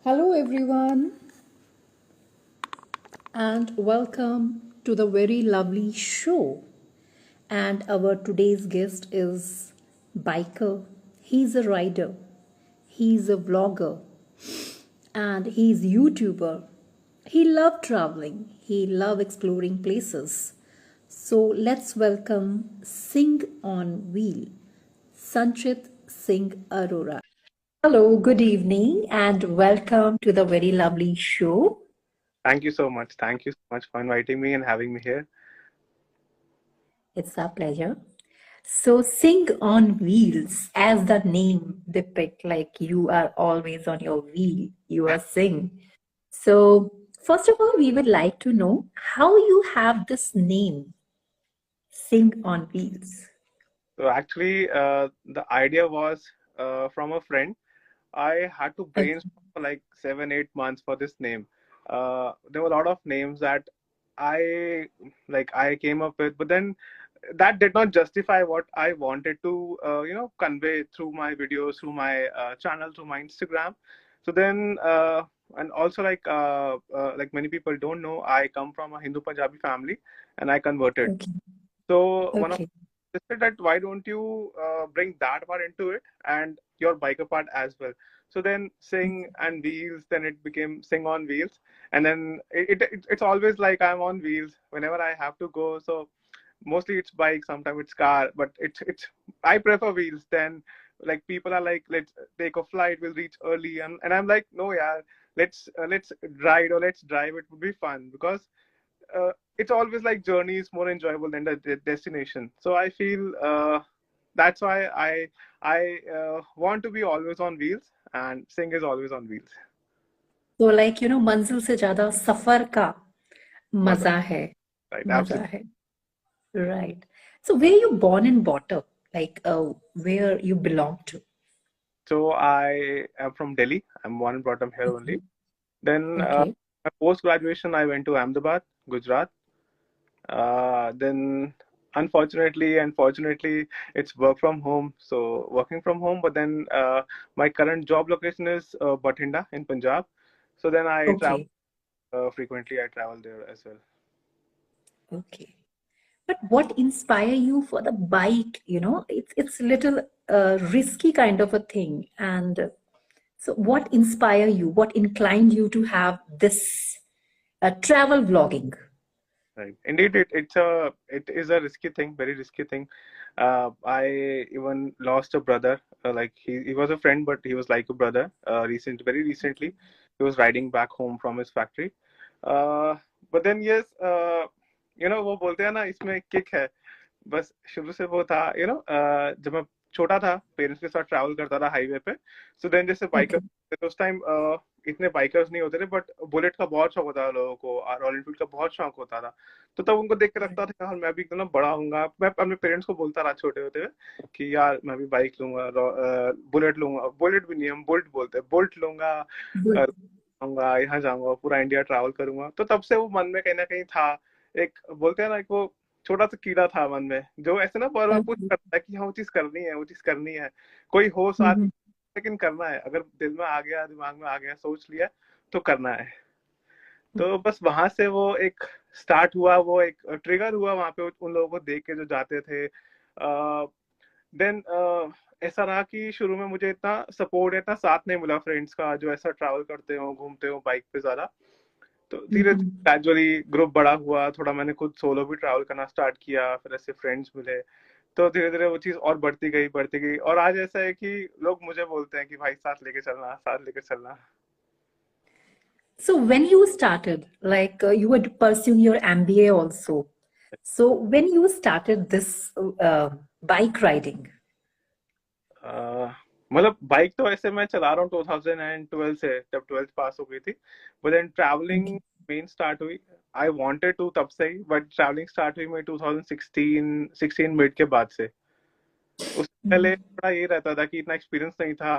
Hello, everyone, and welcome to the very lovely show. And our today's guest is Biker. He's a rider, he's a vlogger, and he's YouTuber. He loves traveling, he loves exploring places. So let's welcome Singh on Wheel, Sanchit Singh Arora. Hello, good evening, and welcome to the very lovely show. Thank you so much. Thank you so much for inviting me and having me here. It's our pleasure. So, Sing on Wheels, as the name depict, like you are always on your wheel, you are Sing. So, first of all, we would like to know how you have this name, Sing on Wheels. So actually, the idea was from a friend. I had to Okay. brainstorm for like 7, 8 months for this name. There were a lot of names that I came up with, but then that did not justify what I wanted to convey through my videos, through my channel, through my Instagram. So then and also like many people don't know, I come from a Hindu Punjabi family and I converted. Okay. So one of Okay. they said that why don't you bring that part into it and your biker part as well. So then sing and wheels, then it became sing on wheels, and then it's always like I'm on wheels whenever I have to go. So mostly it's bike, sometimes it's car, but it's I prefer wheels. Then like people are like, let's take a flight, we'll reach early, and I'm like, no, yeah, let's ride or let's drive. It would be fun because it's always like journey is more enjoyable than the destination. So I feel that's why I want to be always on wheels, and Sing is always on wheels. So, like, मंजिल से ज़्यादा सफ़र का Maza, मज़ा है, right? मज़ा Absolutely. है. Right. So, where you born and brought up? Like, where you belong to? So I am from Delhi. I'm born and brought up here only. Then Okay. my post graduation, I went to Ahmedabad, Gujarat. Then unfortunately and fortunately, it's work from home. So working from home, but then my current job location is Bathinda in Punjab. So then I travel Okay. frequently. I travel there as well. Okay. But what inspire you for the bike? It's a little risky kind of a thing. And so what inspire you? What inclined you to have this travel vlogging? Right. Indeed, it is a risky thing, very risky thing. I even lost a brother. Like he was a friend, but he was like a brother. Very recently, he was riding back home from his factory. Uh, but then yes, वो बोलते हैं ना इसमें kick है. बस शुरू से वो था जब मैं छोटा था पेरेंट्स के साथ ट्रैवल करता था हाईवे पे. सो देन जैसे बाइकर Okay. तो उस टाइम इतने बाइकर्स नहीं होते थे, बट बुलेट का बहुत शौक होता था लोगों को और रॉयल एनफील्ड का बहुत शौक होता था. तो तब उनको देख के लगता था यार मैं भी एकदम बड़ा हूंगा. मैं अपने पेरेंट्स को बोलता रहा छोटे होते हुए कि यार मैं भी बाइक लूंगा, बुलेट लूंगा. बुलेट भी नहीं, हम बुल्ट बोलते हैं. बुल्ट लूंगा, Good. जाऊंगा, यहाँ जाऊंगा, पूरा इंडिया ट्रैवल करूंगा. तो तब से वो मन में कहीं ना कहीं था. एक बोलते हैं ना, एक वो छोटा सा कीड़ा था मन में जो ऐसे ना बार बार पुश Okay. करता है कि हाँ वो चीज करनी है, वो चीज करनी है. कोई हो साथ, Mhm. लेकिन करना है. अगर दिल में आ गया, दिमाग में आ गया, सोच लिया, तो करना है. तो बस वहां से वो एक स्टार्ट हुआ, वो एक ट्रिगर हुआ वहां पे उन लोगों को देख के जो जाते थे. देन ऐसा रहा कि शुरू में मुझे इतना सपोर्ट, इतना साथ नहीं मिला फ्रेंड्स का जो ऐसा ट्रैवल करते हो, घूमते हो बाइक पे ज्यादा. तो धीरे धीरे Mhm. ग्रेजुअली ग्रुप बड़ा हुआ, थोड़ा मैंने खुद सोलो भी ट्रैवल करना स्टार्ट किया, फिर ऐसे फ्रेंड्स मिले. तो धीरे धीरे वो चीज और बढ़ती गई और आज ऐसा है कि लोग मुझे बोलते हैं कि भाई साथ लेके चलना, साथ लेके चलना. So when you started, like you were pursuing your MBA also. So when you started this bike riding, अह, मतलब बाइक तो ऐसे मैं चला रहा हूँ 2012 से, जब 12th पास हो गई थी. But then travelling okay. मेन स्टार्ट हुई. आई वांटेड टू तब से ही, बट ट्रैवलिंग स्टार्ट हुई मैं 2016 मिड के बाद से. उससे पहले Mhm. थोड़ा ये रहता था कि इतना एक्सपीरियंस नहीं था,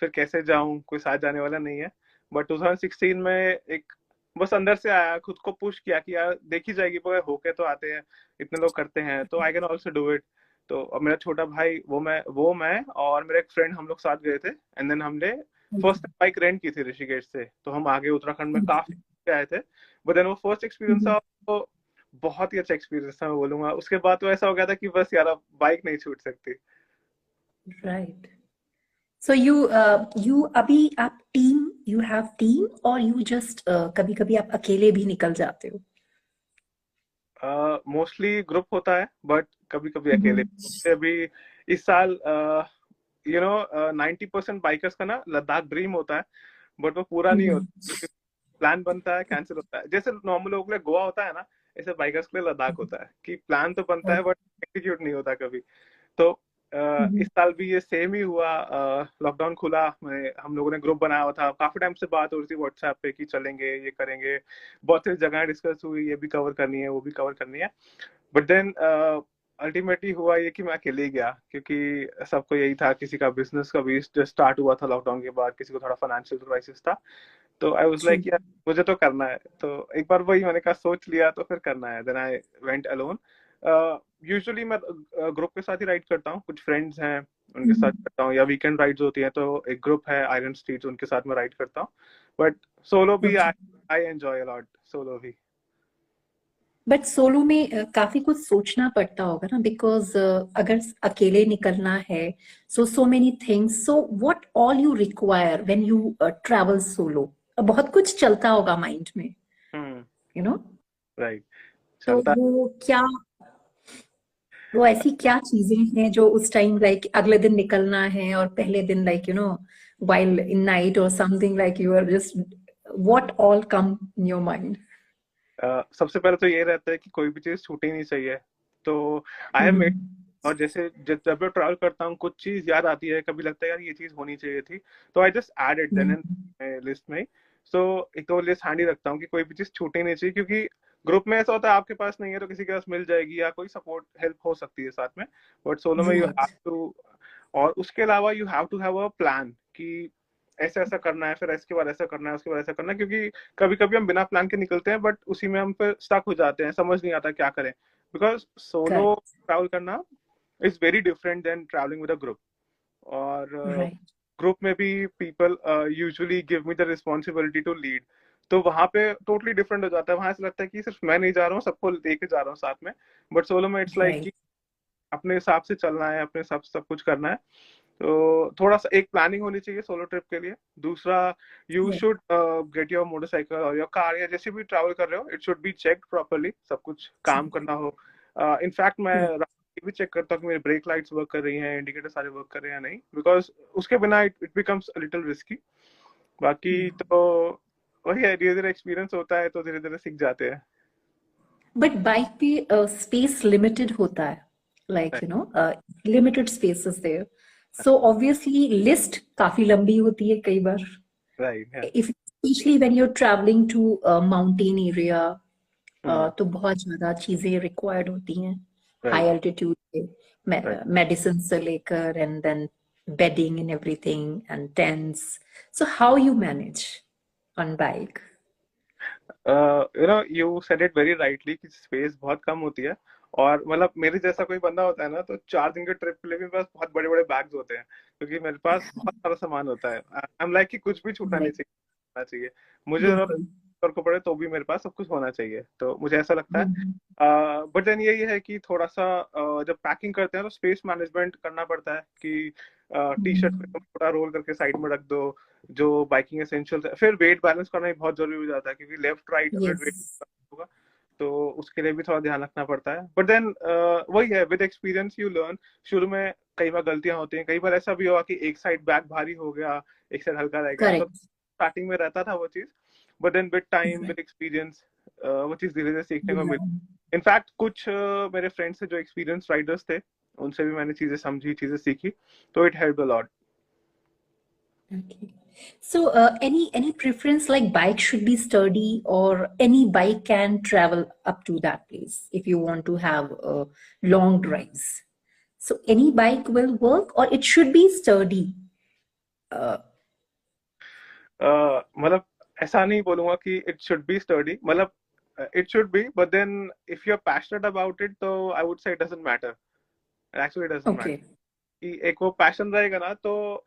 फिर कैसे जाऊं, कोई साथ जाने वाला नहीं है. बट 2016 में एक बस अंदर से आया, खुद को पुश किया कि यार देखी जाएगी, पर होके तो आते हैं, इतने लोग करते हैं तो I can also do it. तो अब मेरा छोटा भाई, वो मैं और मेरा एक फ्रेंड, हम लोग साथ गए थे. एंड देन हमने फर्स्ट बाइक रेंट की थी ऋषिकेश से, तो हम आगे उत्तराखंड में काफी आए थे। बट देन वो फर्स्ट एक्सपीरियंस था, तो बहुत ही अच्छा एक्सपीरियंस था मैं बोलूंगा। उसके बाद तो ऐसा हो गया था कि बस यार अब बाइक नहीं छूट सकती। राइट। सो यू अभी आप टीम, यू हैव टीम, और यू जस्ट कभी कभी आप अकेले भी निकल जाते हो? मोस्टली ग्रुप होता है, बट कभी कभी अकेले। हम्म। अभी इस साल 90% बाइकर्स का ना लद्दाख ड्रीम होता है, बट वो पूरा नहीं होता, क्योंकि प्लान बनता है कैंसिल होता है। जैसे नॉर्मल लोगों के लिए गोवा होता है ना, ऐसे बाइकर्स के लिए लद्दाख होता है कि प्लान तो बनता है बट एग्जीक्यूट नहीं होता कभी। तो इस साल भी ये सेम ही हुआ। लॉकडाउन खुला, हम लोगों ने ग्रुप बनाया हुआ था, काफी टाइम से बात हो रही थी व्हाट्सएप पे कि चलेंगे, ये करेंगे, बहुत सी जगह डिस्कस हुई, ये भी कवर करनी है, वो भी कवर करनी है। बट देन अल्टीमेटली हुआ ये कि मैं अकेले ही गया, क्योंकि सबको यही था, किसी का बिजनेस का भी स्टार्ट हुआ था लॉकडाउन के बाद, किसी को थोड़ा फाइनेंशियल क्राइसिस था। तो आई वाज लाइक यार मुझे तो करना है, तो एक बार वही मैंने कहा सोच लिया तो फिर करना है। Then I went alone. Usually मैं ग्रुप के साथ ही राइड करता हूँ, कुछ फ्रेंड्स हैं उनके साथ करता हूँ, या वीकेंड राइड्स होती हैं तो एक ग्रुप है आयरन स्ट्रीट, उनके साथ मैं राइड करता हूँ। बट सोलो भी okay. I enjoy a lot, solo भी। बट सोलो में काफी कुछ सोचना पड़ता होगा ना, बिकॉज अगर अकेले निकलना है, so many things, so what all you require when you travel solo? बहुत कुछ चलता होगा माइंड में, हम्म। You know. राइट। तो चलता। वो क्या, वो ऐसी क्या चीजें हैं जो उस टाइम, लाइक अगले दिन निकलना है और पहले दिन, like while in night or something, like you are just, what all come in your mind? सबसे पहले तो ये रहता है कि कोई भी चीज छूटनी नहीं चाहिए। तो आई एम, हम्म। और जैसे जब मैं ट्रैवल करता हूँ कुछ चीज याद आती है, कभी लगता है यार ये चीज होनी चाहिए थी, तो I just add it then in list में। सो एक तो लिस्ट हैंडी रखता हूँ कि कोई भी चीज छूटनी नहीं चाहिए, क्योंकि ग्रुप में ऐसा होता है आपके पास नहीं है तो किसी के पास मिल जाएगी, या कोई सपोर्ट हेल्प हो सकती है साथ में। बट सोलो में यू हैव राइट। टू, और उसके अलावा you have to have a plan कि ऐसा ऐसा करना है, फिर इसके बाद ऐसा करना है, उसके बाद ऐसा करना है, क्योंकि कभी कभी हम बिना प्लान के निकलते हैं बट उसी में हम फिर स्टक हो जाते हैं, समझ नहीं आता क्या करें। Because solo correct. ट्रैवल करना is very different than travelling with a group. और राइट। ग्रुप में भी people usually give me the responsibility to lead, तो वहां पे टोटली डिफरेंट हो जाता है। वहां ऐसा लगता है कि सिर्फ मैं नहीं जा रहा हूँ, सबको लेके जा रहा हूँ साथ में। बट सोलो में इट्स लाइक कि राइट। अपने हिसाब से चलना है, अपने हिसाब से सब कुछ करना है। तो थोड़ा सा एक प्लानिंग होनी चाहिए सोलो ट्रिप के लिए। दूसरा, you should get your motorcycle और योर कार, या जैसे भी ट्रैवल कर रहे हो, it should be check properly, सब कुछ काम करना हो। इनफैक्ट मैं ये भी चेक करता हूँ कि मेरी ब्रेक लाइट्स वर्क कर रही हैं, इंडिकेटर सारे वर्क कर रहे हैं या नहीं, बिकॉज उसके बिना इट बिकम्स लिटिल रिस्की। बाकी तो वही है, धीरे धीरे एक्सपीरियंस होता है तो धीरे धीरे सीख जाते हैं। बट बाइक पे स्पेस लिमिटेड होता है, like limited space is there, so obviously list काफी लंबी होती है कई बार, राइट है। If specially when you are travelling to mountain area, तो बहुत ज्यादा चीजें रिक्वायर्ड होती हैं हाई राइट। Altitude right. पे, मेडिसिन से लेकर, and then bedding and everything and tents, so how you manage on bike? You said it very rightly कि स्पेस बहुत कम होती है। और मतलब मेरे जैसा कोई बंदा होता है ना, तो 4 दिन के ट्रिप के लिए भी मेरे पास बहुत बड़े बड़े बैग्स होते हैं, क्योंकि मेरे पास बहुत सारा सामान होता है। आई एम लाइक कि कुछ भी छूटना नहीं चाहिए, होना चाहिए। मुझे जरूरत बिल्कुल। को पड़े तो भी मेरे पास सब कुछ होना चाहिए, तो मुझे ऐसा लगता है। हम्म। बट देन यही है कि थोड़ा सा जब पैकिंग करते हैं तो स्पेस मैनेजमेंट करना पड़ता है कि टी शर्ट को थोड़ा रोल करके साइड में रख दो, जो बाइकिंग एसेंशियल्स है। फिर वेट बैलेंस करना भी बहुत जरूरी हो जाता है, क्योंकि लेफ्ट राइट अगर यस। वेट होगा तो उसके लिए भी थोड़ा ध्यान रखना पड़ता है। बट देन वही है, विद एक्सपीरियंस यू लर्न। शुरू में कई बार गलतियां होती हैं, कई बार ऐसा भी हुआ कि एक साइड बैग भारी हो गया, एक साइड हल्का रह गया, तो करेक्ट। स्टार्टिंग में रहता था वो चीज। But then with time with experience वो चीज धीरे धीरे सीखने को मिली। इनफैक्ट कुछ मेरे फ्रेंड्स थे जो एक्सपीरियंस राइडर्स थे, उनसे भी मैंने चीजें समझी, चीजें सीखी, तो it help a lot. Okay. So, any preference, like bike should be sturdy, or any bike can travel up to that place if you want to have long drives. So, any bike will work, or it should be sturdy. Uh, मतलब ऐसा नहीं बोलूंगा कि it should be study, मतलब it should be, but then if you are passionate about it तो I would say it doesn't matter. Actually doesn't matter okay. कि एक वो पैशन रहेगा ना, तो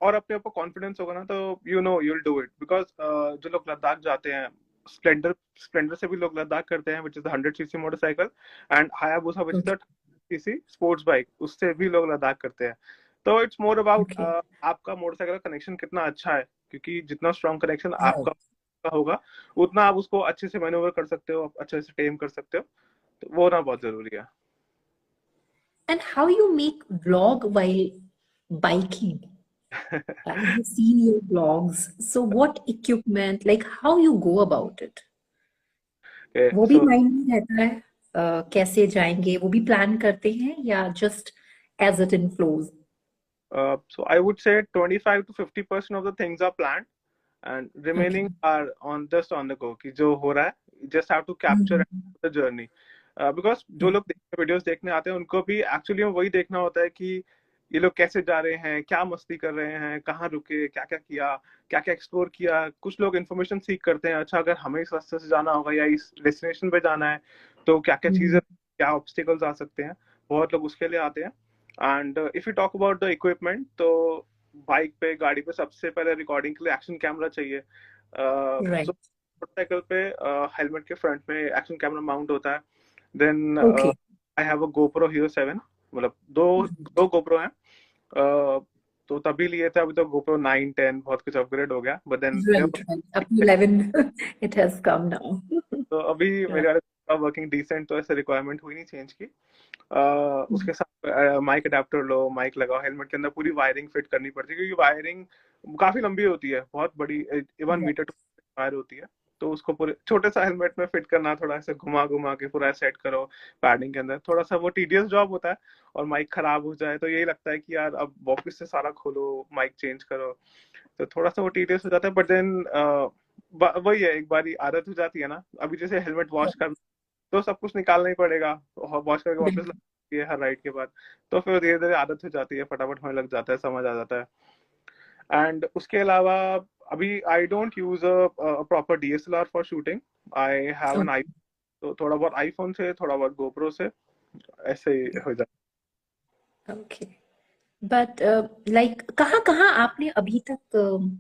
और अपने ऊपर कॉन्फिडेंस होगा ना, तो you know you will do it. Because जो लोग लद्दाख जाते हैं, स्प्लेंडर स्प्लेंडर से भी लोग लद्दाख करते हैं, which is 100 cc motorcycle, and Hayabusa which is Okay. 30 cc sports bike, उससे भी लोग लद्दाख करते हैं। तो इट्स मोर अबाउट Okay. आपका मोटरसाइकिल का कनेक्शन कितना अच्छा है, क्योंकि जितना स्ट्रॉन्ग कनेक्शन Right. आपका होगा, उतना आप उसको अच्छे से मैन्यूवर कर सकते हो, अच्छे से टेम कर सकते हो। तो वो ना बहुत जरूरी है। And how you make vlog while biking? I have seen your vlogs. So what equipment, like how you go about it? वो भी सो माइंड में रहता है, कैसे जाएंगे वो भी प्लान करते हैं या just as it in flows? so I would say 25 to 50% of the things are planned, and okay. remaining are on just on the go, कि जो हो रहा है, you just have to capture the journey. Because जो लोग videos देखने आते हैं, उनको भी एक्चुअली वही देखना होता है कि ये लोग कैसे जा रहे हैं, क्या मस्ती कर रहे हैं, कहाँ रुके, क्या क्या किया, क्या क्या एक्सप्लोर किया। कुछ लोग इन्फॉर्मेशन सीख करते हैं, अच्छा अगर हमें इस रास्ते से जाना होगा या इस डेस्टिनेशन पे जाना है, तो क्या क्या चीजें, क्या ऑब्स्टिकल्स आ सकते हैं। बहुत लोग उसके लिए आते हैं। And if you talk about the equipment, तो बाइक पे, गाड़ी पे सबसे पहले रिकॉर्डिंग के लिए एक्शन कैमरा चाहिए। So right. मोटरसाइकिल पे हेलमेट के फ्रंट में एक्शन कैमरा माउंट होता है। Then okay. I have a GoPro hero 7, मतलब दो दो गोप्रो हैं। तो तभी लिए थे, अभी तो गोप्रो 9 10 बहुत कुछ अपग्रेड हो गया, but then right right, up to 11 it has come now. तो अभी मेरे वाले वर्किंग डिसेंट, तो ऐसे रिक्वायरमेंट हुई नहीं चेंज की। उसके साथ माइक अडेप्टर लो, माइक लगाओ, हेलमेट के अंदर पूरी वायरिंग फिट करनी पड़ती है, क्योंकि वायरिंग काफी लंबी होती है, बहुत बड़ी, 1 मीटर वायर होती है। तो उसको पूरे छोटे सा हेलमेट में फिट करना, थोड़ा ऐसे घुमा घुमा के पूरा सेट करो पैडिंग के अंदर, थोड़ा सा वो टीडियस जॉब होता है। और माइक खराब हो जाए तो यही लगता है कि यार अब वापस से सारा खोलो, माइक चेंज करो, तो थोड़ा सा वो टीडियस हो जाता है। बट देन वही है, एक बारी आदत हो जाती है ना, अभी जैसे हेलमेट वॉश करना, तो सब कुछ निकालना ही पड़ेगा, वॉश करके वापस लगती है हर राइड के बाद। तो फिर धीरे धीरे आदत हो जाती है, फटाफट होने लग जाता है, समझ आ जाता है। एंड उसके अलावा अभी I don't use a proper DSLR for shooting. I have an I, तो थोड़ा बहुत आईफोन से, थोड़ा बहुत गोप्रो से, ऐसे ही हो जाता ओके। बट लाइक कहाँ कहाँ आपने अभी तक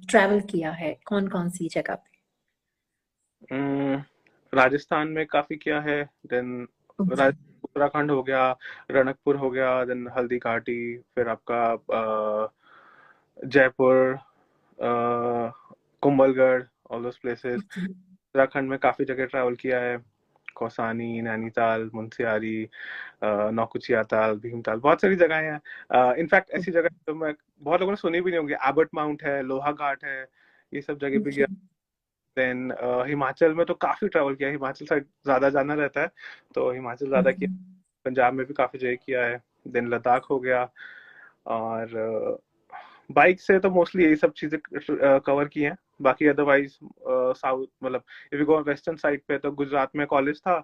ट्रैवल किया है, कौन कौन सी जगह पे? है। राजस्थान में काफी किया है। Then okay. उत्तराखंड हो गया, रणकपुर हो गया, देन हल्दी घाटी, फिर आपका Jaipur, Kumbhalgarh, all those places. Uttarakhand में काफी जगह ट्रैवल किया है, कौसानी, नैनीताल, मुंशियारी, नौकुचिया ताल, भीमताल, बहुत सारी जगह हैं। इनफैक्ट ऐसी जगह तो मैं, बहुत लोगों ने सुनी भी नहीं होंगी, एबट माउंट है, लोहा घाट है, ये सब जगह भी गया। ओके। देन हिमाचल में तो काफी ट्रैवल किया है, हिमाचल साइड ज्यादा जाना रहता है, तो हिमाचल ज्यादा किया। पंजाब में भी काफी जगह किया है। देन लद्दाख हो गया। और बाइक से तो मोस्टली यही सब चीजें कवर की हैं। बाकी अदरवाइज साउथ, मतलब if you go western side पे, तो गुजरात में कॉलेज था,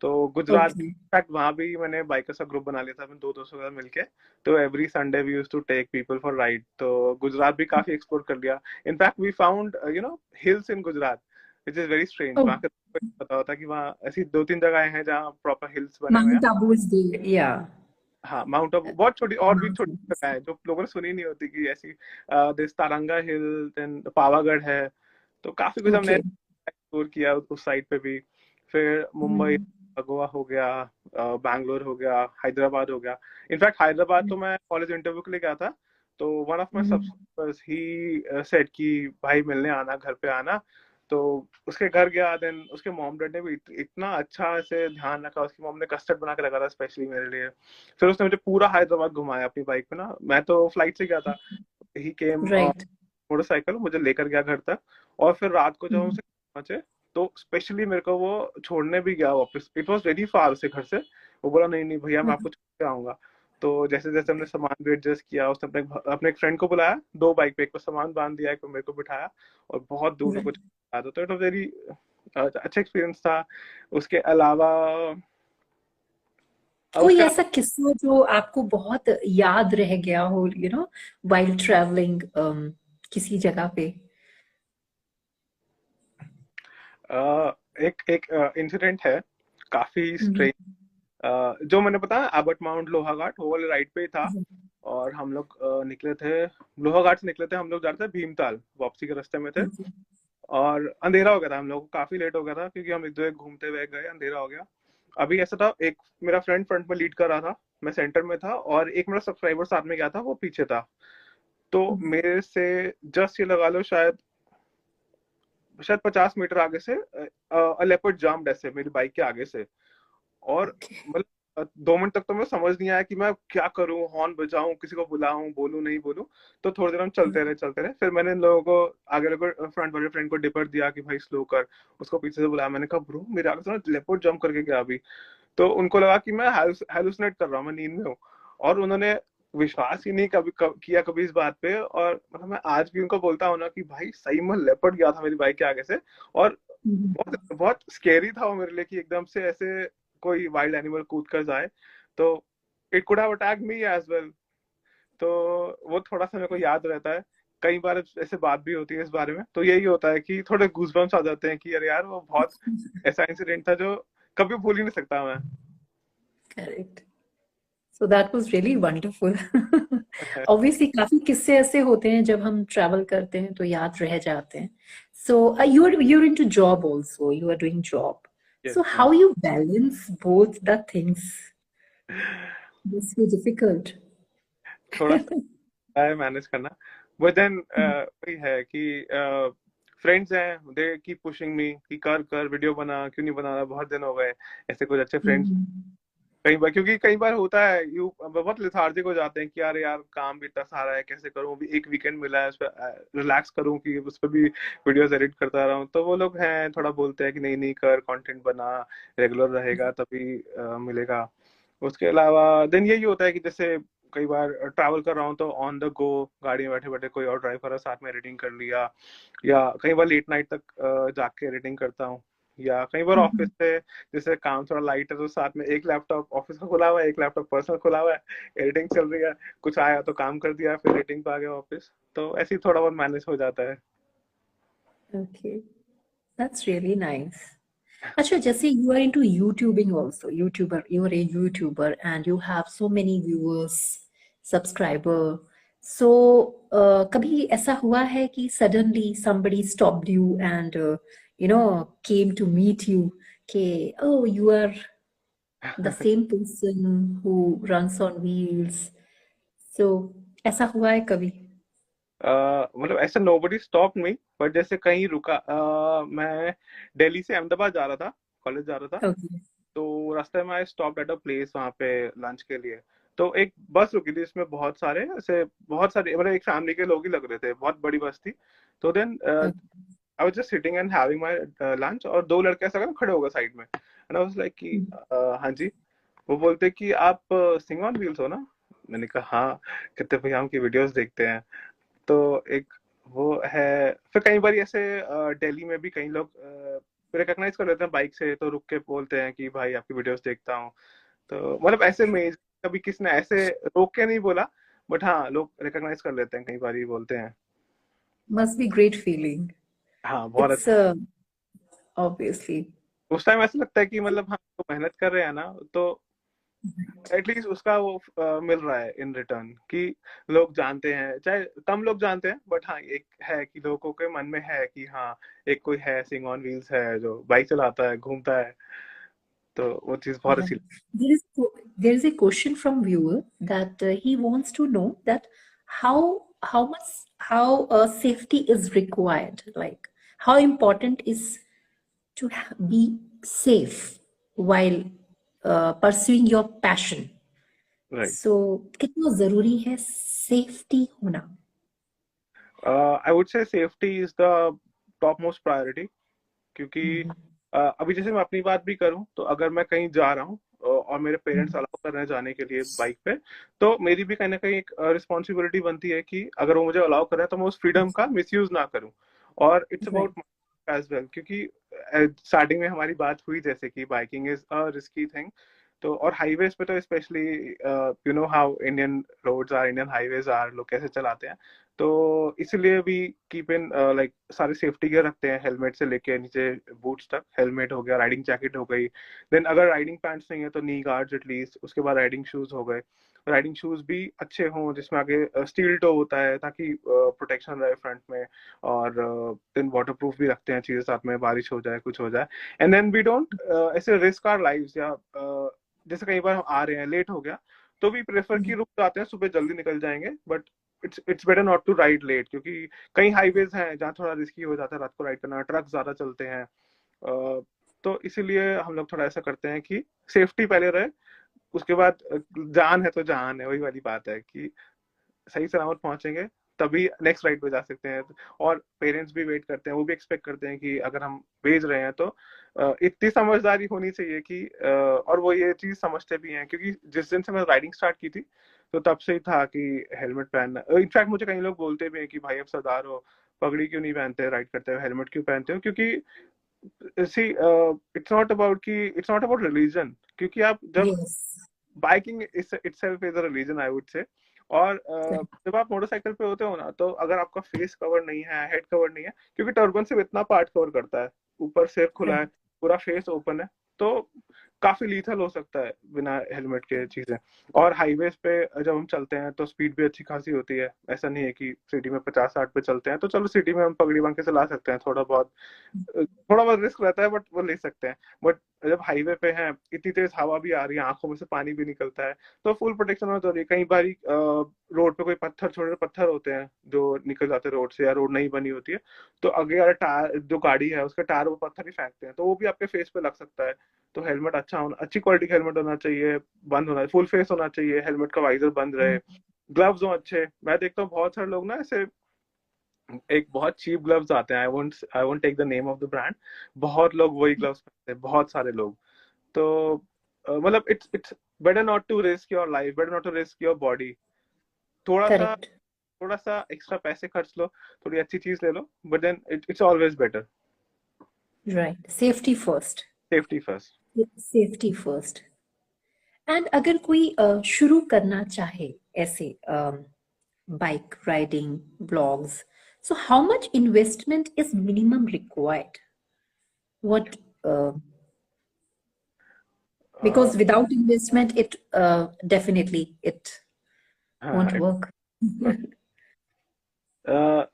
तो गुजरात ओके। इनफैक्ट वहां भी मैंने बाइकर्स का ग्रुप बना लिया था, दो दोस्तों के साथ मिलके। तो every Sunday we used to take people for ride, तो गुजरात भी काफी एक्सप्लोर कर लिया। In fact we found hills in Gujarat, which is very strange. वहाँ का पता होता कि वहाँ ऐसी 2 3 जगह हैं जहाँ प्रॉपर हिल्स बने हुए हैं। माउंट आबू इज देयर, या? हाँ, माउंट आबू बहुत छोटी, और भी छोटी जगह है जो लोगों ने सुनी नहीं होती, कि ऐसी this Taranga hill, then Pavagadh है। तो काफी कुछ हमने ओके। एक्सप्लोर किया उस साइड पे भी। फिर मुंबई, गोवा हो गया, बैंगलोर हो गया, हैदराबाद हो गया। इनफैक्ट हैदराबाद तो मैं कॉलेज इंटरव्यू के लिए गया था, तो one of my subscribers he said कि भाई मिलने आना, घर पे आना। तो उसके घर गया, देन उसके मॉम डैड ने भी इतना अच्छा से ध्यान रखा, उसकी मॉम ने कस्टर्ड बना के रखा था स्पेशली मेरे लिए। फिर उसने मुझे पूरा हैदराबाद घुमाया अपनी बाइक पे ना, मैं तो फ्लाइट से गया था, ही केम राइट। मोटरसाइकिल, मुझे लेकर गया घर तक। और फिर रात को जब हम उसे पहुंचे, तो स्पेशली मेरे को वो छोड़ने भी गया वापस, इट वॉज वेरी फार उससे घर से। वो बोला नहीं नहीं भैया, मैं आपको छोड़ के आऊंगा। तो जैसे जैसे हमने सामान भी एडजस्ट किया, उसने अपने अपने एक फ्रेंड को बुलाया, 2 बाइक पे, एक को सामान बांध दिया, एक को मेरे को बिठाया, और बहुत दूर को छोड़ा। तो इट वॉज वेरी अच्छा एक्सपीरियंस था। उसके अलावा कोई उसके ऐसा किस्सा जो आपको बहुत याद रह गया हो, वाइल ट्रैवलिंग किसी जगह पे? एक एक इंसिडेंट है, काफी स्ट्रेंज। जो मैंने बताया एबट माउंट, लोहा घाट, वो वाले राइड पे ही था। और हम लोग निकले थे, लोहाघाट से निकले थे, हम लोग जा रहे थे भीमताल, वापसी के रास्ते में थे। Okay. और अंधेरा हो गया था, हम लोग को काफी लेट हो गया था क्योंकि हम एक जगह घूमते हुए गए, अंधेरा हो गया। अभी ऐसा था, एक मेरा फ्रेंड फ्रंट में लीड कर रहा था, मैं सेंटर में था, और एक मेरा सब्सक्राइबर साथ में गया था, वो पीछे था। तो मेरे से जस्ट ये लगा लो, शायद शायद 50 मीटर आगे से लेपर्ड जंप्ड ऐसे मेरी बाइक के आगे से। और Okay. मतलब 2 मिनट तक तो मैं समझ नहीं आया कि मैं क्या करूं, हॉर्न बजाऊं, किसी को बुलाऊं, बोलूं नहीं बोलूं। तो थोड़ी देर हम चलते रहे, फिर मैंने इन लोगों को, आगे लोगों फ्रंट वाले फ्रेंड को डिपर दिया कि भाई स्लो कर। उसको पीछे से बुलाया, मैंने कहा ब्रो मेरे आगे से ना लेपर्ड जंप करके गया अभी। तो उनको लगा कि मैं हेलुसिनेट कर रहा हूँ, मैं नींद में हूँ। और उन्होंने विश्वास ही नहीं किया कभी इस बात पे। और मतलब मैं आज भी उनको बोलता हूँ ना कि भाई सही में लेपर्ड गया था मेरी बाइक के आगे से। और बहुत बहुत स्केरी था वो मेरे लिए कि एकदम से ऐसे कोई वाइल्ड एनिमल कूद कर जाए। तो it could have attack me as well. तो वो थोड़ा सा मेरे को याद रहता है। कई बार ऐसे बात भी होती है इस बारे में, तो यही होता है कि थोड़े गूज़बम्प्स आ जाते हैं कि अरे यार वो बहुत ऐसा इंसिडेंट था जो कभी भूल ही नहीं सकता मैं। Correct. So that was really wonderful. Obviously, काफी किस्से ऐसे होते हैं जब हम travel करते हैं तो याद रह जाते हैं. So you're into job also. You are doing job. Yes So हाँ। how you balance both the things? This is difficult. थोड़ा सा है मैनेज करना, बट देन वही है कि फ्रेंड्स हैं, दे कीप पुशिंग मी कि कर कर वीडियो बना, क्यों नहीं बना रहा, बहुत दिन हो गए। ऐसे कुछ अच्छे फ्रेंड्स Mhm. कई बार, क्योंकि कई बार होता है यू बहुत लेथार्जिक हो जाते हैं कि यार यार काम भी इतना सारा है, कैसे करूं, भी एक वीकेंड मिला है उस पर रिलैक्स करूं कि उस पर भी वीडियोस एडिट करता रहूं। तो वो लोग हैं थोड़ा बोलते हैं कि नहीं नहीं कर, कंटेंट बना, रेगुलर रहेगा तभी मिलेगा। उसके अलावा दिन यही होता है कि जैसे कई बार ट्रैवल कर रहा हूँ तो ऑन द गो गाड़ी में बैठे बैठे कोई और ड्राइव कर रहा है, साथ में एडिटिंग कर लिया। या कई बार लेट नाइट तक जाके एडिटिंग करता हूँ। या कई बार ऑफिस Mhm. से जैसे काम थोड़ा लाइट है तो साथ में एक लैपटॉप ऑफिस का खुला हुआ है, एक लैपटॉप पर्सनल खुला हुआ है, एडिटिंग चल रही है, कुछ आया तो काम कर दिया, फिर एडिटिंग पे आ गया वापस। तो ऐसे ही थोड़ा बहुत मैनेज हो जाता है। Okay, that's really nice. Acha, जैसे you are into YouTubing also, you are a YouTuber and you have so many viewers, subscriber. So, कभी ऐसा हुआ है कि suddenly somebody stopped you and came to meet you कि oh you are the same person who runs on wheels. So ऐसा हुआ है कभी? मतलब ऐसा नोबडी स्टॉप मी, बट जैसे कहीं रुका, मैं दिल्ली से अहमदाबाद जा रहा था, कॉलेज जा रहा था। Okay. तो रास्ते में I stop at a place वहाँ पे लंच के लिए। तो एक बस रुकी थी, इसमें बहुत सारे ऐसे, बहुत सारे मतलब एक फैमिली के लोग ही लग रहे थे, बहुत बड़ी बस थी। तो then Okay. I was just sitting and having my lunch, और दो लड़के ऐसा खड़े हो गए साइड में, एंड आई वाज लाइक कि हाँ जी। वो बोलते कि आप सिंग ऑन व्हील्स हो ना? मैंने कहा हाँ। कहते भैया हम की वीडियोस देखते हैं। तो एक वो है। फिर कई बार ऐसे दिल्ली में भी कई लोग रिकॉग्नाइज कर लेते हैं बाइक से, तो रुक के बोलते हैं कि भाई आपकी वीडियोस देखता हूँ। तो मतलब ऐसे में कभी किसी ने ऐसे रोक के नहीं बोला, बट हाँ लोग रिकॉग्नाइज कर लेते हैं, कई बार ही बोलते हैं। Must be great feeling. हाँ बहुत It's अच्छा। obviously. उस टाइम ऐसा लगता है कि मतलब हम तो मेहनत कर रहे हैं ना, तो एटलीस्ट उसका वो मिल रहा है इन रिटर्न कि लोग जानते हैं, चाहे कम लोग जानते हैं, बट हाँ एक है कि लोगों के मन में है कि हाँ एक कोई है सिंग ऑन व्हील्स है जो बाइक चलाता है, घूमता है। तो वो चीज बहुत Yeah. अच्छी। There is a question from viewer that he wants to know that how much how safety is required, like how important is to be safe while pursuing your passion. Right. So कितना जरूरी है safety होना? आई would से safety is the top most priority. क्योंकि Mhm. अभी जैसे मैं अपनी बात भी करूं, तो अगर मैं कहीं जा रहा हूं और मेरे पेरेंट्स अलाउ कर रहे हैं जाने के लिए बाइक पे, तो मेरी भी कहीं ना कहीं एक रिस्पॉन्सिबिलिटी बनती है कि अगर वो मुझे अलाउ कर रहे हैं तो मैं उस फ्रीडम का मिसयूज ना करूं। और it's Right. About as well, क्योंकि स्टार्टिंग में हमारी बात हुई जैसे कि biking is a risky thing. तो और हाईवेज पे तो specially you know how Indian roads are, Indian highways are, लोग कैसे चलाते हैं। तो इसीलिए भी कीप इन लाइक सारे सेफ्टी गियर रखते हैं, हेलमेट से लेके नीचे बूट्स तक। हेलमेट हो गया, राइडिंग जैकेट हो गई, देन अगर राइडिंग पैंट्स नहीं है तो नी गार्ड्स एटलीस्ट, उसके बाद राइडिंग शूज हो गए। राइडिंग शूज भी अच्छे हों जिसमें आगे स्टील टो होता है ताकि प्रोटेक्शन रहे फ्रंट में, और देन वाटर प्रूफ भी रखते हैं चीजें साथ में, बारिश हो जाए कुछ हो जाए। एंड देन वी डोंट ऐसे रिस्क आवर लाइव्स, या जैसे कई बार हम आ रहे हैं लेट हो गया तो भी प्रेफर की रुक जाते हैं, सुबह जल्दी निकल जाएंगे, but it's better not to ride late, क्योंकि कई हाईवेज हैं जहाँ थोड़ा रिस्की हो जाता है रात को राइड करना, ट्रक ज्यादा चलते हैं। तो इसीलिए हम लोग थोड़ा ऐसा करते हैं कि सेफ्टी पहले रहे, उसके बाद जान है तो जहान है, वही वाली बात है कि सही सलामत पहुंचेंगे तभी नेक्स्ट राइड पे जा सकते हैं। और पेरेंट्स भी वेट करते हैं, वो भी एक्सपेक्ट करते हैं कि अगर हम भेज रहे हैं तो इतनी समझदारी होनी चाहिए कि और वो ये चीज समझते भी हैं, क्योंकि जिस दिन से मैं राइडिंग स्टार्ट की थी तो तब से ही था कि हेलमेट पहनना। इनफैक्ट मुझे कई लोग बोलते भी हैं कि भाई अब सरदार हो, पगड़ी क्यों नहीं पहनते राइड करते हो, हेलमेट क्यों पहनते हो, क्योंकि see it's not about religion, क्योंकि आप जब Yes. Biking itself is a religion I would से। और Correct. जब आप मोटरसाइकिल पे होते हो ना, तो अगर आपका फेस कवर नहीं है, हेड कवर नहीं है, क्योंकि टर्बन सिर्फ इतना पार्ट कवर करता है, ऊपर सिर खुला है, Right. पूरा फेस ओपन है, तो काफी लीथल हो सकता है बिना हेलमेट के चीजें। और हाईवेज पे जब हम चलते हैं तो स्पीड भी अच्छी खासी होती है, ऐसा नहीं है कि सिटी में 50-60 पे चलते हैं तो चलो सिटी में हम पगड़ी बांध के चला सकते हैं, थोड़ा बहुत रिस्क रहता है बट वो ले सकते हैं। बट जब हाईवे पे हैं, इतनी तेज हवा भी आ रही है, आंखों में से पानी भी निकलता है, तो फुल प्रोटेक्शन होना जरूरी है। कई बार रोड पे कोई पत्थर, छोटे पत्थर होते हैं जो निकल जाते हैं रोड से, या रोड नहीं बनी होती है, तो आगे वाला टायर जो गाड़ी है उसका टायर वो पत्थर ही फेंकते हैं, तो वो भी आपके फेस पे लग सकता है। तो हेलमेट अच्छा होना, अच्छी क्वालिटी का हेलमेट होना चाहिए, बंद होना, फुल फेस होना चाहिए, हेलमेट का वाइजर बंद रहे, ग्लव्स हो अच्छे। मैं देखता हूँ बहुत सारे लोग ना ऐसे, एक बहुत चीप ग्लव्स आते हैं, I won't take the name of the brand, बहुत लोग वही ग्लव्स पहनते हैं, बहुत सारे लोग। तो मतलब it's better not to risk your life, better not to risk your body. थोड़ा सा Correct. थोड़ा सा एक्स्ट्रा पैसे खर्च लो, थोड़ी अच्छी चीज ले लो, but then it's always better. Right. Safety first. Safety first. Safety first. And अगर कोई शुरू करना चाहे ऐसे bike riding blogs, so how much investment is minimum required? What because without investment it definitely it won't हाँ, work.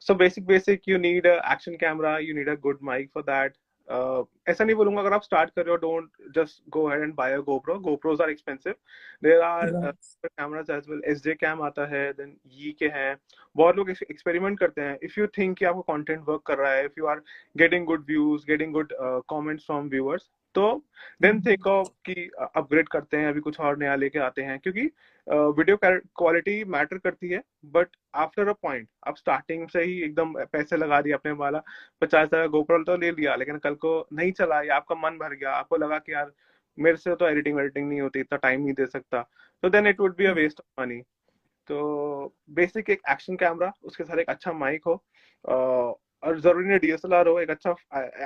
so basic you need a action camera, you need a good mic for that. ऐसा नहीं बोलूंगा अगर आप start कर रहे हो, don't just go ahead and buy a GoPro, GoPros are expensive. There are Right. Cameras as well, SJ cam आता है, देन यी के हैं, बहुत लोग एक्सपेरिमेंट करते हैं। इफ यू थिंक कि आपको कंटेंट वर्क कर रहा है, if you are getting good views, getting good comments from viewers, तो देन थिंक ऑफ कि अपग्रेड करते हैं, अभी कुछ और नया लेके आते हैं, क्योंकि वीडियो क्वालिटी मैटर करती है, बट आफ्टर अ पॉइंट आप स्टार्टिंग से ही एकदम पैसे लगा दिए अपने वाला, 50,000 गोप्रो तो ले लिया, लेकिन कल को नहीं चला या आपका मन भर गया, आपको लगा कि यार मेरे से तो एडिटिंग वेडिटिंग नहीं होती, इतना टाइम नहीं दे सकता, तो then it would be a waste of money. तो बेसिक एक एक्शन कैमरा, उसके साथ एक अच्छा माइक हो, और जरूरी नहीं डीएसएलआर हो, एक अच्छा,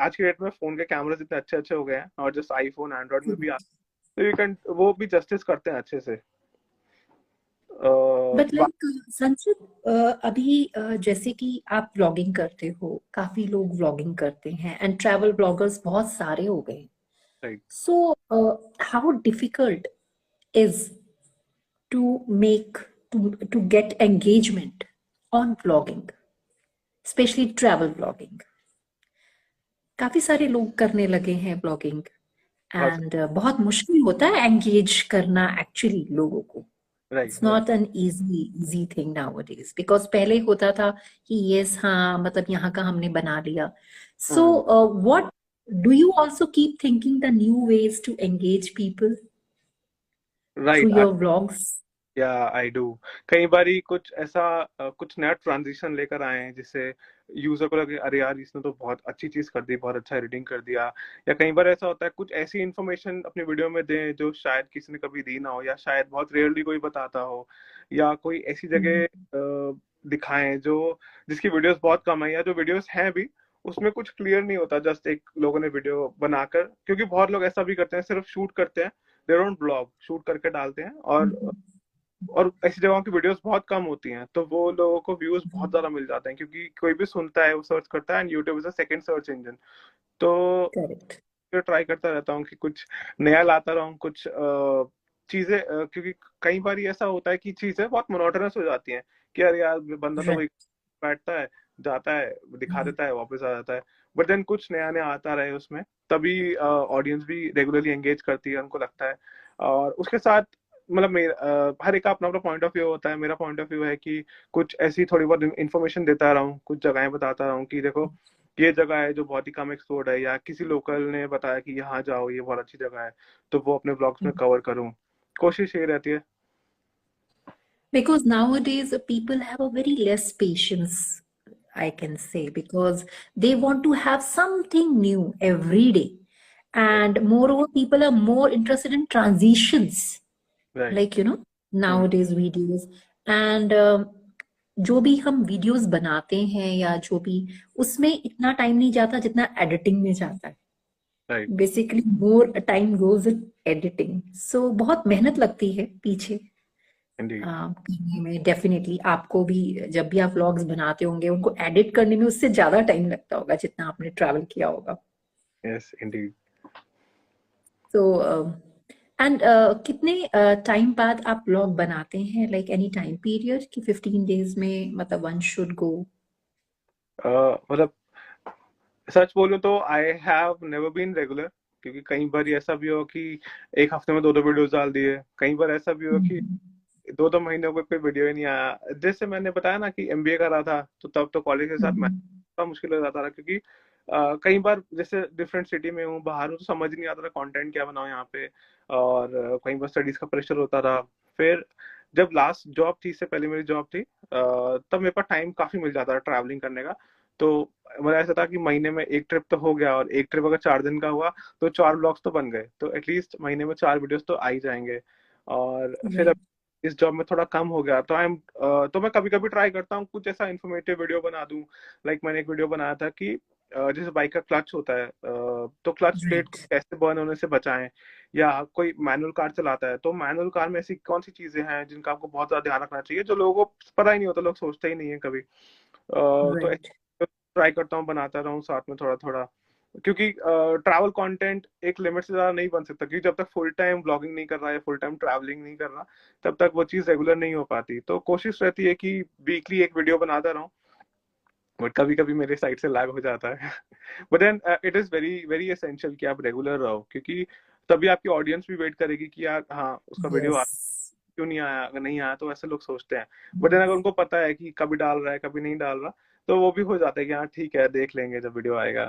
आज की डेट में फोन के कैमरास इतने अच्छे अच्छे हो गए हैं, और जस्ट आईफोन एंड्रॉइड में भी तो यू कैन, वो भी जस्टिस करते हैं अच्छे से। बट लाइक संचित, अभी जैसे कि आप व्लॉगिंग करते हो, काफी लोग व्लॉगिंग करते हैं एंड ट्रैवल ब्लॉगर्स बहुत सारे हो गए, right. so how difficult is to make to get engagement on vlogging, especially travel vlogging? काफी सारे लोग करने लगे हैं ब्लॉगिंग बहुत। एंड बहुत मुश्किल होता है एंगेज करना एक्चुअली लोगों को. Right it's right. Not an easy thing now days, because पहले होता था कि यस हाँ मतलब यहाँ का हमने बना लिया. So what do you also keep thinking the new ways to engage people through right, your vlogs? या आई डू। कई बारी कुछ ऐसा कुछ नया ट्रांजिशन लेकर आए हैं जिससे यूजर को लगे अरे यार इसने तो बहुत अच्छी चीज कर दी, बहुत अच्छा एडिटिंग कर दिया। या कई बार ऐसा होता है कुछ ऐसी इन्फॉर्मेशन अपनी वीडियो में दें जो शायद किसी ने कभी दी ना हो, या शायद बहुत रेयरली कोई बताता हो, या कोई ऐसी जगह दिखाएं जो जिसकी वीडियोस बहुत कम है, या जो वीडियोस हैं भी उसमें कुछ क्लियर नहीं होता, जस्ट एक लोगों ने वीडियो बनाकर, क्योंकि बहुत लोग ऐसा भी करते हैं सिर्फ शूट करते हैं, दे डोंट ब्लॉग, शूट करके डालते हैं, और और ऐसी जगहों की वीडियोस बहुत कम होती हैं, तो वो लोगों को व्यूज बहुत ज्यादा मिल जाते हैं, क्योंकि कोई भी सुनता है वो सर्च करता है, and YouTube is a second search engine. तो करेक्ट। मैं ट्राई करता रहता हूँ कि कुछ नया लाता रहूँ, कुछ चीजें, क्योंकि कई बार ऐसा होता है कि चीजें बहुत मोनोटोनस हो जाती हैं, कि यार यार बंदा तो वही राइट। बैठता है, जाता है, दिखा देता है, वापस आ जाता है। बट देन कुछ नया नया आता रहे उसमें, तभी ऑडियंस भी रेगुलरली एंगेज करती है, उनको लगता है। और उसके साथ मतलब मेरा हर एक का अपना अपना पॉइंट ऑफ व्यू होता है। मेरा पॉइंट ऑफ व्यू है कि कुछ ऐसी थोड़ी बहुत इन्फॉर्मेशन देता रहूँ, कुछ जगहें बताता रहूँ कि देखो ये जगह है जो बहुत ही कम एक्सप्लोर्ड है, या किसी लोकल ने बताया कि यहाँ जाओ ये बहुत अच्छी जगह है, तो वो अपने ब्लॉग्स में कवर करूँ। कोशिश ये रहती है। Because nowadays people have a very less patience, I can say, because they want to have something new every day. And moreover, people are more interested in transitions, right. like, nowadays videos. And जो भी हम videos बनाते हैं या जो भी, उसमें इतना टाइम नहीं जाता जितना एडिटिंग में जाता है। Right. Basically more time goes in editing, so बहुत मेहनत लगती है पीछे इंडीड। करने में। डेफिनेटली आपको भी, जब भी आप व्लॉग्स बनाते होंगे, उनको एडिट करने में उससे ज्यादा टाइम लगता होगा जितना आपने ट्रैवल किया होगा। Yes Indeed. तो एंड कितने टाइम बाद आप व्लॉग बनाते हैं, लाइक एनी टाइम पीरियड कि 15 डेज में मतलब वन शुड गो? मतलब सच बोलूं तो I have never been regular, क्योंकि कई बार ऐसा भी हो कि एक हफ्ते में दो दो वीडियोस डाल दिए, कई बार ऐसा भी हो कि दो दो महीनों में कोई वीडियो ही नहीं आया। जैसे मैंने बताया ना कि एमबीए कर रहा था, तो तब तो कॉलेज के साथ मैं थोड़ा मुश्किल हो जाता था, क्योंकि कई बार जैसे डिफरेंट सिटी में हूँ, बाहर हूँ, तो समझ नहीं आता था कंटेंट क्या बनाऊं यहाँ पे। और कई बार स्टडीज का प्रेशर होता था। फिर जब लास्ट जॉब थी, इससे पहले मेरी जॉब थी, तब मेरे पास टाइम काफी मिल जाता था ट्रैवलिंग करने का। तो मेरा ऐसा था कि महीने में एक ट्रिप तो हो गया, और एक ट्रिप अगर 4 दिन का हुआ तो 4 ब्लॉग्स तो बन गए, तो एटलीस्ट महीने में 4 वीडियोस तो आ ही जाएंगे। और फिर अब राइट। इस जॉब में थोड़ा कम हो गया, तो तो मैं कभी कभी ट्राई करता हूँ कुछ ऐसा इन्फॉर्मेटिव वीडियो बना दूं। लाइक मैंने एक वीडियो बनाया था कि जैसे बाइक का क्लच होता है, तो क्लच प्लेट को राइट। कैसे बर्न होने से बचाएं, या कोई मैनुअल कार चलाता है, तो मैनुअल कार में ऐसी कौन सी चीजें हैं जिनका आपको बहुत ज्यादा ध्यान रखना चाहिए, जो लोगों को पता ही नहीं होता, लोग सोचते ही नहीं है कभी। तो राइट। ट्राई करता हूँ, बनाता रहूँ साथ में थोड़ा थोड़ा, क्योंकि ट्रैवल कंटेंट एक लिमिट से ज्यादा नहीं बन सकता, क्योंकि जब तक फुल टाइम ब्लॉगिंग नहीं कर रहा है, फुल टाइम ट्रैवलिंग नहीं कर रहा, तब तक वो चीज रेगुलर नहीं हो पाती। तो कोशिश रहती है कि वीकली एक वीडियो बनाता रहूँ, बट कभी कभी मेरे साइड से लैग हो जाता है। But then it is very very essential कि आप रेगुलर रहो, क्योंकि तभी आपकी ऑडियंस भी वेट करेगी कि यार हाँ उसका वीडियो यस। क्यों नहीं आया। अगर नहीं आया तो ऐसे लोग सोचते हैं। बट देन अगर उनको पता है कि कभी डाल रहा है कभी नहीं डाल रहा, तो वो भी हो जाता है कि हाँ ठीक है, देख लेंगे जब वीडियो आएगा।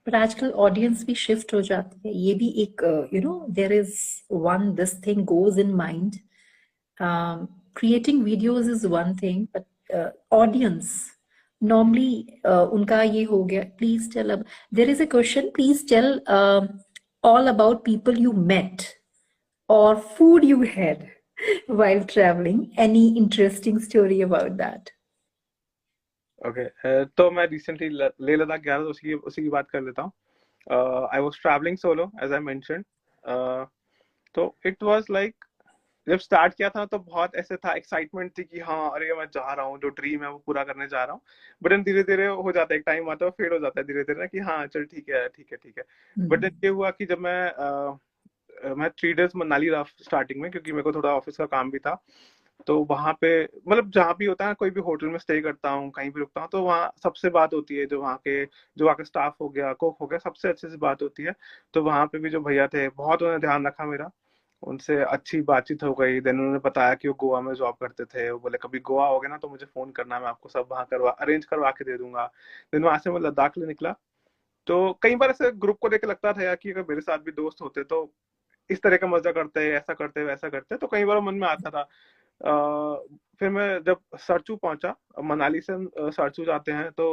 पर आजकल ऑडियंस भी शिफ्ट हो जाती है, ये भी एक, there is one this thing goes in mind. Creating videos is one thing, but audience normally उनका ये हो गया, प्लीज टेल, अब there is a question, please tell all about people you met or food you had while traveling. Any interesting story about that? Okay, तो मैं recently Leh Ladakh गया था, तो उसी की बात कर लेता हूँ। I was travelling solo as I mention. तो इट वाज लाइक, जब स्टार्ट किया था तो बहुत ऐसे था, एक्साइटमेंट थी कि हाँ अरे मैं जा रहा हूँ, जो ड्रीम है वो पूरा करने जा रहा हूँ। बट देन धीरे धीरे हो जाता है, एक टाइम आता है फेड हो जाता है धीरे धीरे ना, कि हाँ चल ठीक है ठीक है ठीक है। But then Hmm. ये हुआ कि जब मैं 3 डेज मनाली रहा स्टार्टिंग में, क्योंकि मेरे को थोड़ा ऑफिस का काम भी था। तो वहां पे मतलब जहाँ भी होता है, कोई भी होटल में स्टे करता हूँ, कहीं भी रुकता हूँ, तो वहाँ सबसे बात होती है, जो वहाँ के स्टाफ हो गया, कुक हो गया, सबसे अच्छे से बात होती है। तो वहाँ पे भी जो भैया थे, बहुत उन्होंने ध्यान रखा मेरा, उनसे अच्छी बातचीत हो गई। देन उन्होंने बताया कि वो गोवा में जॉब करते थे, वो बोले कभी गोवा हो गया ना तो मुझे फोन करना, मैं आपको सब वहाँ करवा अरेंज करवा के दे दूंगा। देन वहां से मैं लद्दाख ले निकला। तो कई बार ऐसे ग्रुप को देख के लगता था यार कि अगर मेरे साथ भी दोस्त होते तो इस तरह का मजा करते, ऐसा करते वैसा करते, तो कई बार मन में आता था। फिर मैं जब सरचू पहुंचा, मनाली से हम सरचू जाते हैं, तो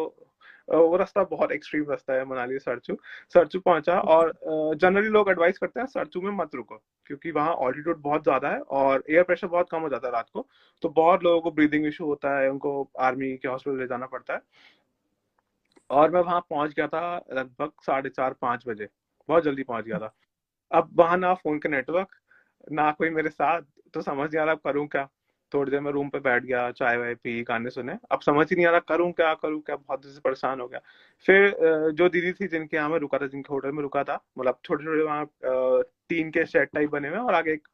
वो रास्ता बहुत एक्सट्रीम रास्ता है, मनाली से सरचू। सरचू पहुंचा, और जनरली लोग एडवाइस करते हैं सरचू में मत रुको, क्योंकि वहाँ ऑल्टीट्यूड बहुत ज्यादा है और एयर प्रेशर बहुत कम हो जाता है रात को। तो बहुत लोगों को ब्रीदिंग इशू होता है, उनको आर्मी के हॉस्पिटल ले जाना पड़ता है। और मैं वहां पहुंच गया था लगभग 4:30-5 बजे, बहुत जल्दी पहुंच गया था। अब वहां ना फोन का नेटवर्क, ना कोई मेरे साथ, तो समझ नहीं आ रहा अब करूँ क्या। थोड़ी देर में रूम पे बैठ गया, चाय वाय पी, गाने सुने, अब समझ ही नहीं आ रहा करूँ क्या, बहुत देर से परेशान हो गया। फिर जो दीदी थी जिनके यहाँ मैं रुका था, जिनके होटल में रुका था, मतलब छोटे छोटे वहाँ टीन के शेड टाइप बने हुए हैं और आगे एक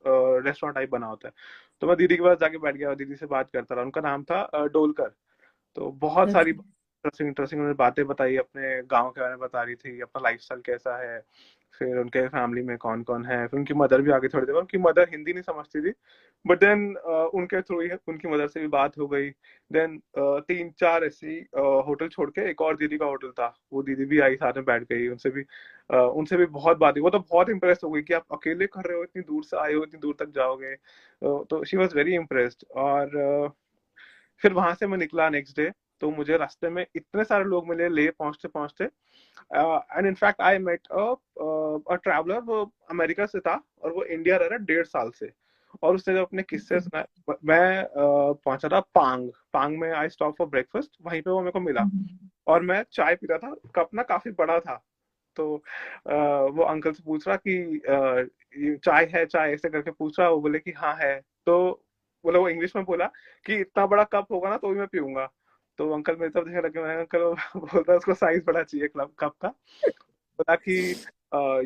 रेस्टोरेंट टाइप बना होता है। तो मैं दीदी के पास जाके बैठ गया और दीदी से बात करता रहा। उनका नाम था डोलकर। तो बहुत सारी Okay. इंटरेस्टिंग इंटरेस्टिंग उन्होंने बातें बताई, अपने गांव के बारे में बता रही थी, अपना लाइफस्टाइल कैसा है, फिर उनके फैमिली में कौन कौन है। फिर उनकी मदर भी आगे थोड़ी देर, उनकी मदर हिंदी नहीं समझती थी, बट देन उनके थ्रू ही उनकी मदर से भी बात हो गई। देन तीन चार ऐसी होटल छोड़ के एक और दीदी का होटल था, वो दीदी भी आई, साथ में बैठ गई, उनसे भी बहुत बात हुई। वो तो बहुत इंप्रेस हो गई कि आप अकेले कर रहे हो, इतनी दूर से आए हो, इतनी दूर तक जाओगे। तो शी वॉज वेरी इम्प्रेस्ड। और फिर वहां से मैं निकला नेक्स्ट डे। तो मुझे रास्ते में इतने सारे लोग मिले ले पहुंचते पहुंचते। And in fact I met a traveller, वो अमेरिका से था और वो इंडिया रह रहा 1.5 साल से। और उसने जब अपने किस्से सुनाए, मैं पहुंचा था पांग। पांग में आई स्टॉप फॉर ब्रेकफास्ट, वहीं पे वो मेरे को मिला। Mhm. और मैं चाय पी रहा था, कप ना काफी बड़ा था। तो वो अंकल से पूछ रहा कि ये चाय है, चाय ऐसे करके पूछ रहा। वो बोले कि हाँ है। तो बोले, वो इंग्लिश में बोला कि इतना बड़ा कप होगा ना तो भी मैं पीऊंगा। तो अंकल मेरी तरफ देखने लगे। मैं, अंकल बोलता है उसको साइज बड़ा चाहिए कप का। बोला कि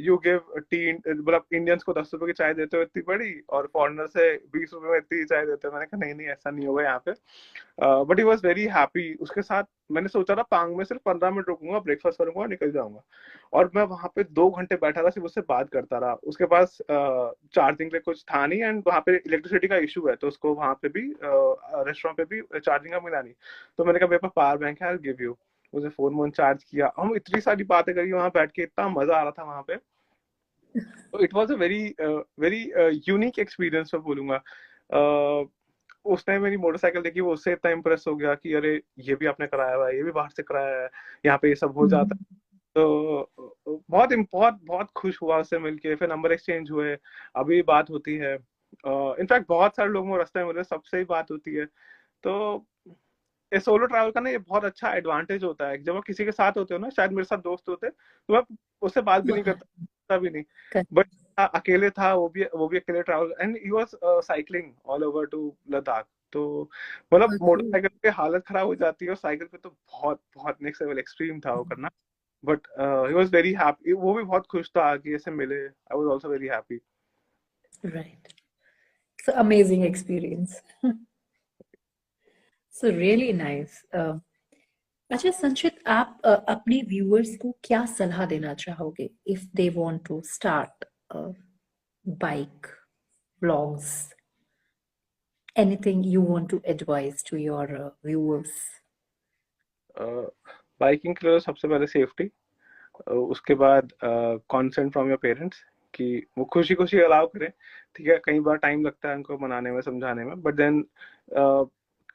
यू गिव टी, मतलब इंडियंस को 10 रुपए की चाय देते हो इतनी बड़ी, और फॉरेनर से 20 रुपए में इतनी चाय देते हो। मैंने कहा नहीं नहीं, ऐसा नहीं होगा यहाँ पे। But he was very happy उसके साथ। मैंने सोचा था पांग में सिर्फ 15 मिनट रुकूंगा, ब्रेकफास्ट करूंगा और निकल जाऊंगा। और मैं वहां पे 2 घंटे बैठा था, सिर्फ उससे बात करता रहा। उसके पास चार्जिंग के लिए कुछ था नहीं, एंड वहां पे इलेक्ट्रिसिटी का इशू है, तो उसको वहां पे भी रेस्टोरेंट पे भी चार्जिंग का मिला नहीं। तो मैंने कहा मेरे पास पावर बैंक है, आई गिव यू। मुझे फोन वोन चार्ज किया, हम इतनी सारी बातें करी वहां बैठ के, इतना मजा आ रहा था वहां पे। तो it was a very very unique experience मैं बोलूंगा। उसने मेरी मोटरसाइकिल देखी, वो उससे इतना इम्प्रेस हो गया कि अरे ये भी आपने कराया हुआ है, ये भी बाहर से कराया है, यहाँ पे ये सब हो जाता है। Mhm. तो बहुत बहुत बहुत खुश हुआ उससे मिलके। फिर नंबर एक्सचेंज हुए, अभी बात होती है। इनफैक्ट बहुत सारे लोग रास्ते में मिले, सबसे ही बात होती है। तो ये सोलो ट्रैवल का ना, ये बहुत अच्छा एडवांटेज होता है। जब आप किसी के साथ होते हो ना, शायद मेरे साथ दोस्त होते तो मैं उससे बात भी नहीं करता भी नहीं। Correct. बट अकेले था, वो भी अकेले travel, and he was cycling all over to Ladakh. तो मतलब Okay. मोटरसाइकिल पे हालत खराब हो जाती है, और साइकिल पे तो बहुत बहुत नेक्स्ट लेवल एक्सट्रीम था वो करना। But he was very happy, वो भी बहुत खुश था कि ऐसे मिले। I was also very happy. Right. It's an amazing experience. So really nice. अच्छा संचित, आप अपने व्यूअर्स को क्या सलाह देना चाहोगे if they want to start bike vlogs? Anything you want to advise to your viewers? Biking के लिए सबसे पहले सेफ्टी, उसके बाद कंसेंट फ्रॉम योर पेरेंट्स, कि वो खुशी खुशी अलाउ करें। ठीक है, कई बार टाइम लगता है उनको मनाने में, समझाने में, but then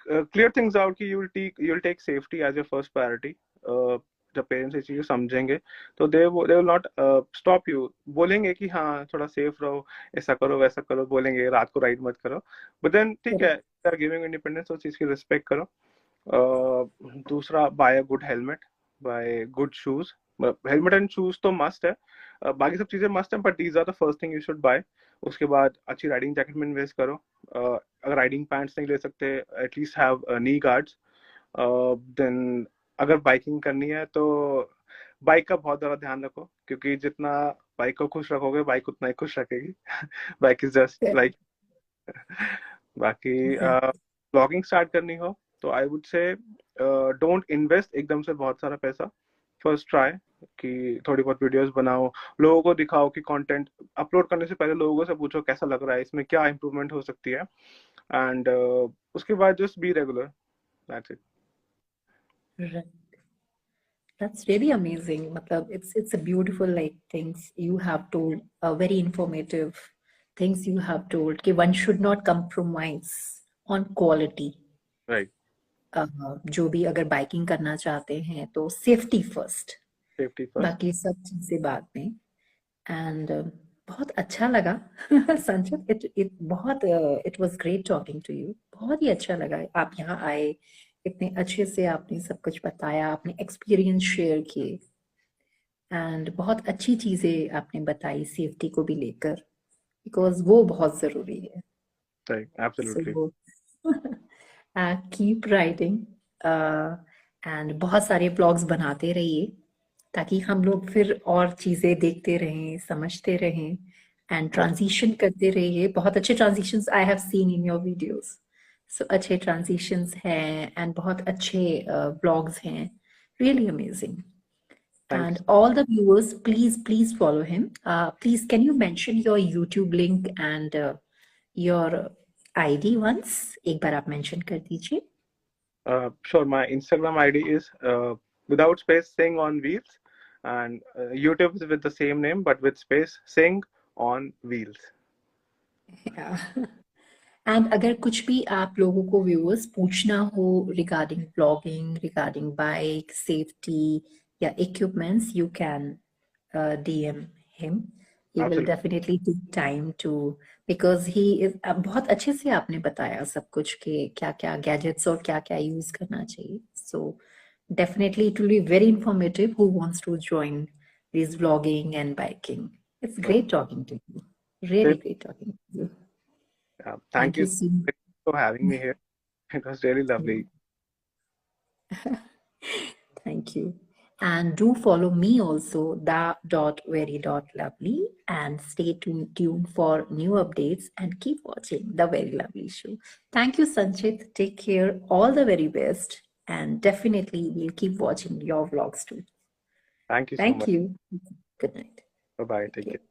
clear things out कि you will take safety as your first priority. जब पेरेंट्स ये चीजें समझेंगे तो they will not stop you. बोलेंगे कि हाँ थोड़ा सेफ रहो, ऐसा करो वैसा करो, बोलेंगे रात को राइड मत करो, बट देन ठीक है, Correct. आर गिविंग इंडिपेंडेंस, उस चीज की रिस्पेक्ट करो। दूसरा, buy a good helmet, buy good shoes. Helmet and shoes तो मस्ट है, बाकी सब चीजें मस्ट है, but these are the first thing you should buy. उसके बाद अच्छी राइडिंग जैकेट में इन्वेस्ट करो। अगर राइडिंग पैंट्स नहीं ले सकते, at least have knee guards. Then अगर बाइकिंग करनी है तो बाइक का बहुत ज्यादा ध्यान रखो, क्योंकि जितना बाइक को खुश रखोगे, बाइक उतना ही खुश रखेगी। Bike is just Correct. Like. बाकी Right. ब्लॉगिंग स्टार्ट करनी हो तो आई वुड से डोंट इन्वेस्ट एकदम से बहुत सारा पैसा। फर्स्ट ट्राई कि थोड़ी बहुत वीडियोस बनाओ, लोगों को दिखाओ कि कंटेंट अपलोड करने से पहले लोगों से पूछो कैसा लग रहा है, इसमें क्या इंप्रूवमेंट हो सकती है। एंड उसके बाद just be regular, that's it. Right. That's really amazing. Matlab, it's a beautiful like things you have told, very informative things you have told. कि one should not compromise on quality. Right, जो भी अगर biking करना चाहते हैं तो safety first, safety first. बाकी सब चीजें बाद में। एंड बहुत अच्छा लगा संचित, इट बहुत it was great talking to you. बहुत ही अच्छा लगा आप यहाँ आए, इतने अच्छे से आपने सब कुछ बताया, आपने एक्सपीरियंस शेयर किए, एंड बहुत अच्छी चीजें आपने बताई सेफ्टी को भी लेकर, बिकॉज वो बहुत जरूरी है। Right. Absolutely. So keep writing and बहुत सारे ब्लॉग्स बनाते रहिए ताकि हम लोग फिर और चीजें देखते रहें, समझते रहें एंड ट्रांजिशन करते रहिए. बहुत अच्छे transitions I have seen in your videos. So अच्छे ट्रांजिशंस हैं एंड बहुत अच्छे ब्लॉग्स हैं. Really amazing. Thank you. And all the viewers, please follow him. Please, can you mention your YouTube link and your ID once? एक बार आप mention कर दीजिए. Sure. My Instagram ID is without space Sing on Wheels, and YouTube is with the same name but with space Sing on Wheels. Yeah. And अगर कुछ भी आप लोगों को viewers पूछना हो regarding vlogging, regarding bike, safety या equipments, you can DM him. He will Absolutely. definitely take time to because he is बहुत अच्छे से आपने बताया सब कुछ कि क्या क्या gadgets और क्या क्या use करना चाहिए. So definitely it will be very informative who wants to join this vlogging and biking. It's great talking to you. Really great talking to you. Thank Thank you you so much. for having me here. It was really lovely. Thank you. And do follow me also, the.very.lovely, and stay tuned for new updates and keep watching The Very Lovely Show. Thank you, Sanchit. Take care. All the very best. And definitely we'll keep watching your vlogs too. Thank you so Thank much. you. Good night. Bye bye. Take care.